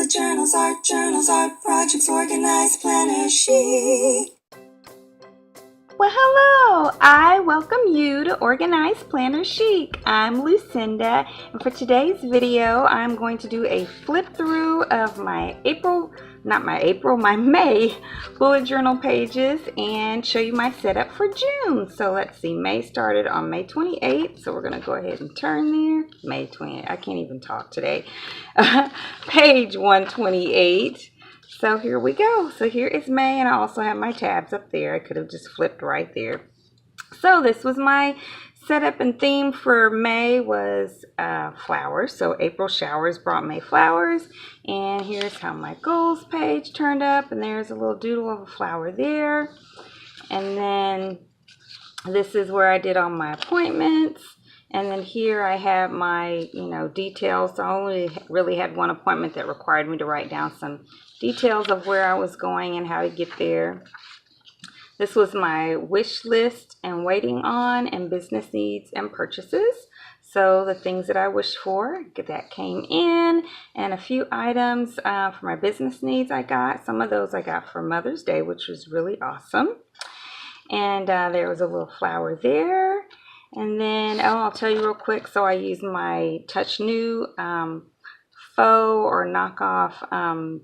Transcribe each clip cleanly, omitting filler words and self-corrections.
bullet journals, art projects, organized planner chic. Well, hello! I welcome you to Organized Planner Chic. I'm Lucinda, and for today's video, I'm going to do a flip through of my May bullet journal pages and show you my setup for June. So let's see, May started on May 28th, so we're going to go ahead and turn there. May 28th, I can't even talk today. Page 128. So here we go. So here is May, and I also have my tabs up there. I could have just flipped right there. So this was my setup and theme for May was flowers. So April showers brought May flowers. And here's how my goals page turned up. And there's a little doodle of a flower there. And then this is where I did all my appointments. And then here I have my, details. So I only really had one appointment that required me to write down some details of where I was going and how to get there. This was my wish list and waiting on and business needs and purchases. So the things that I wished for, that came in, and a few items for my business needs I got. Some of those I got for Mother's Day, which was really awesome. And there was a little flower there. And then, I'll tell you real quick. So I used my Touch New faux or knockoff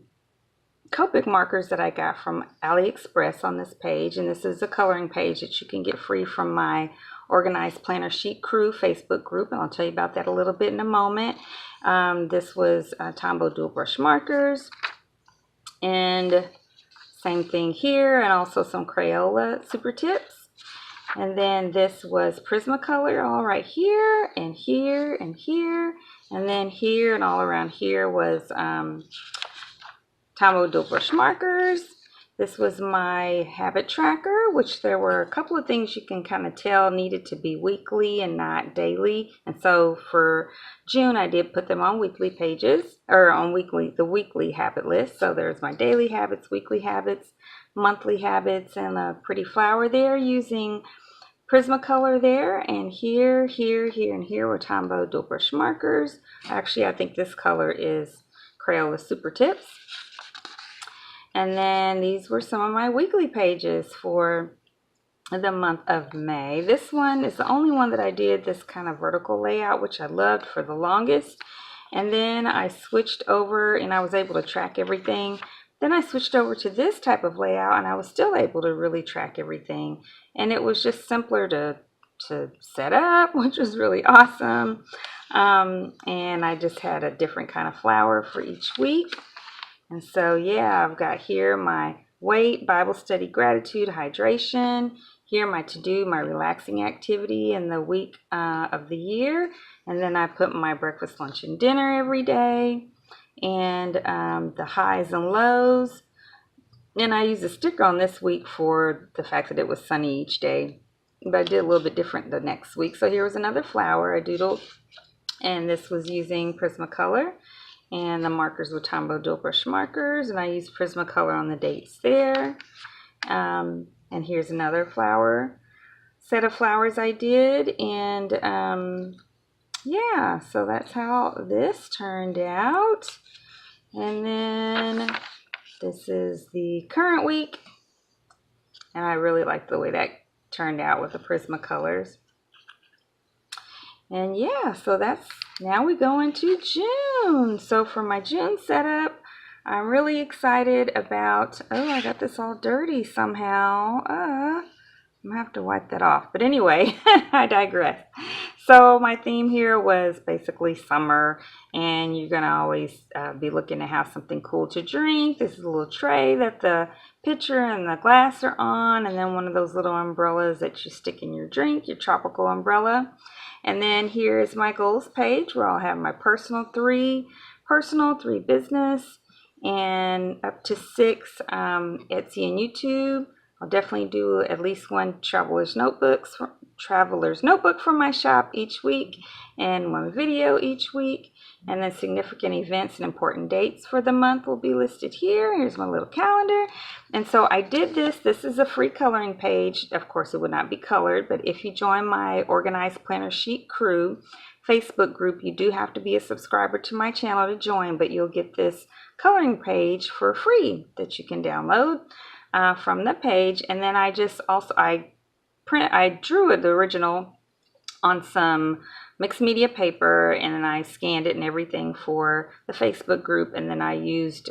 Copic markers that I got from AliExpress on this page. And this is a coloring page that you can get free from my Organized Planner Chic Crew Facebook group. And I'll tell you about that a little bit in a moment. This was Tombow dual brush markers. And same thing here. And also some Crayola super tips. And then this was Prismacolor all right here and here and here. And then here and all around here was Tombow dual brush markers. This was my habit tracker, which there were a couple of things you can kind of tell needed to be weekly and not daily. And so for June, I did put them on weekly pages, or on the weekly habit list. So there's my daily habits, weekly habits, monthly habits, and a pretty flower there using Prismacolor there. And here, and here were Tombow dual brush markers. Actually, I think this color is Crayola Super Tips. And then these were some of my weekly pages for the month of May. This one is the only one that I did this kind of vertical layout, which I loved for the longest. And then I switched over and I was able to track everything. Then I switched over to this type of layout and I was still able to really track everything. And it was just simpler to set up, which was really awesome. And I just had a different kind of flower for each week. And so, yeah, I've got here my weight, Bible study, gratitude, hydration. Here my to-do, my relaxing activity in the week of the year. And then I put my breakfast, lunch, and dinner every day. And the highs and lows. And I used a sticker on this week for the fact that it was sunny each day. But I did a little bit different the next week. So here was another flower I doodled. And this was using Prismacolor. And the markers were Tombow dual brush markers. And I used Prismacolor on the dates there. And here's another flower. Set of flowers I did. And yeah, so that's how this turned out. And then this is the current week. And I really like the way that turned out with the Prismacolors. And yeah, so now we go into June. So for my June setup, I'm really excited about, I got this all dirty somehow. I'm going to have to wipe that off. But anyway, I digress. So my theme here was basically summer, and you're going to always be looking to have something cool to drink. This is a little tray that the pitcher and the glass are on, and then one of those little umbrellas that you stick in your drink, your tropical umbrella. And then here is my goals page where I'll have my personal 3 business, and up to 6 Etsy and YouTube. I'll definitely do at least one traveler's notebook from my shop each week, and one video each week. And then significant events and important dates for the month will be listed here. Here's my little calendar. And so I did this. This is a free coloring page. Of course, it would not be colored, but if you join my Organized Planner Chic Crew Facebook group, you do have to be a subscriber to my channel to join, but you'll get this coloring page for free that you can download from the page. And then I drew the original on some mixed media paper, and then I scanned it and everything for the Facebook group, and then I used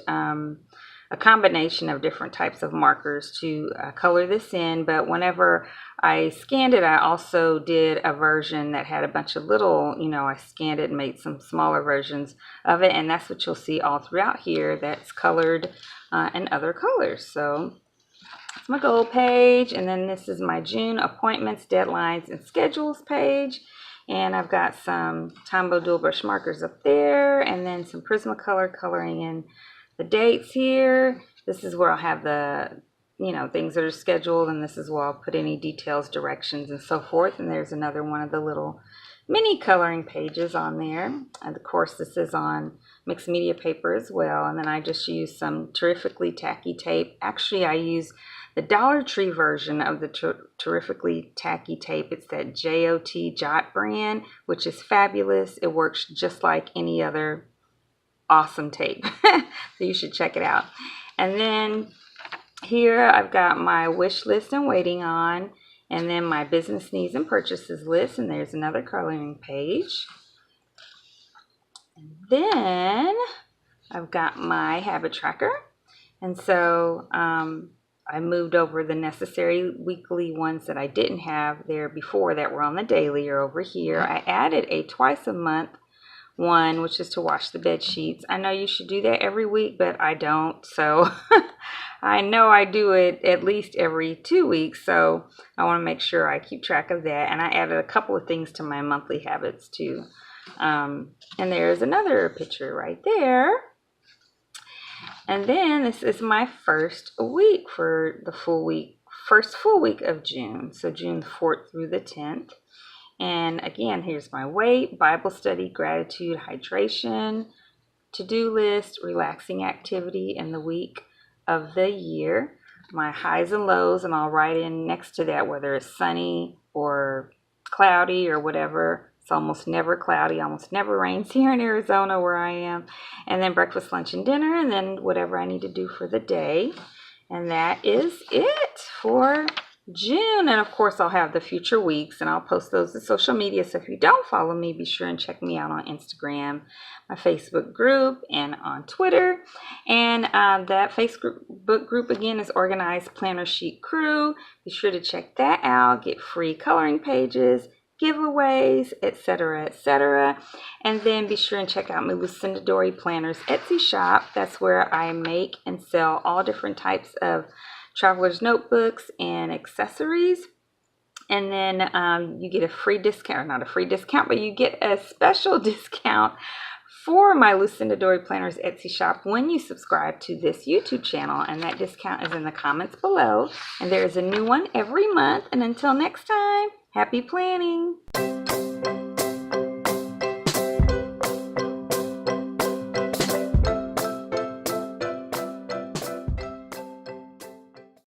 a combination of different types of markers to color this in. But whenever I scanned it, I also did a version that had a bunch of little, I scanned it and made some smaller versions of it, and that's what you'll see all throughout here that's colored in other colors. So that's my goal page, and then this is my June appointments, deadlines, and schedules page. And I've got some Tombow dual brush markers up there, and then some Prismacolor coloring in the dates here. This is where I'll have the, things that are scheduled, and this is where I'll put any details, directions, and so forth. And there's another one of the little mini coloring pages on there. And of course, this is on mixed media paper as well. And then I just use some terrifically tacky tape. Actually, I use the Dollar Tree version of the terrifically tacky tape. It's that Jot brand, which is fabulous. It works just like any other awesome tape. So you should check it out. And then here I've got my wish list and waiting on, and then my business needs and purchases list, and there's another coloring page. And then I've got my habit tracker, and so I moved over the necessary weekly ones that I didn't have there before that were on the daily or over here. I added a twice a month one, which is to wash the bed sheets. I know you should do that every week, but I don't. So I know I do it at least every 2 weeks. So I want to make sure I keep track of that. And I added a couple of things to my monthly habits too. And there's another picture right there. And then this is my first week for the first full week of June. So June 4th through the 10th. And again, here's my weight, Bible study, gratitude, hydration, to-do list, relaxing activity in the week of the year, my highs and lows, and I'll write in next to that whether it's sunny or cloudy or whatever. It's almost never cloudy, almost never rains here in Arizona where I am. And then breakfast, lunch, and dinner, and then whatever I need to do for the day. And that is it for June. And of course I'll have the future weeks, and I'll post those to social media. So if you don't follow me, be sure and check me out on Instagram, my Facebook group, and on Twitter. And that Facebook group again is Organized Planner Sheet Crew. Be sure to check that out. Get free coloring pages, giveaways, etc., etc. And then be sure and check out my LucindadoriPlanners Etsy shop. That's where I make and sell all different types of traveler's notebooks and accessories. And then you get a free discount, not a free discount, but you get a special discount for my LucindadoriPlanners Etsy shop when you subscribe to this YouTube channel. And that discount is in the comments below. And there is a new one every month. And until next time, happy planning.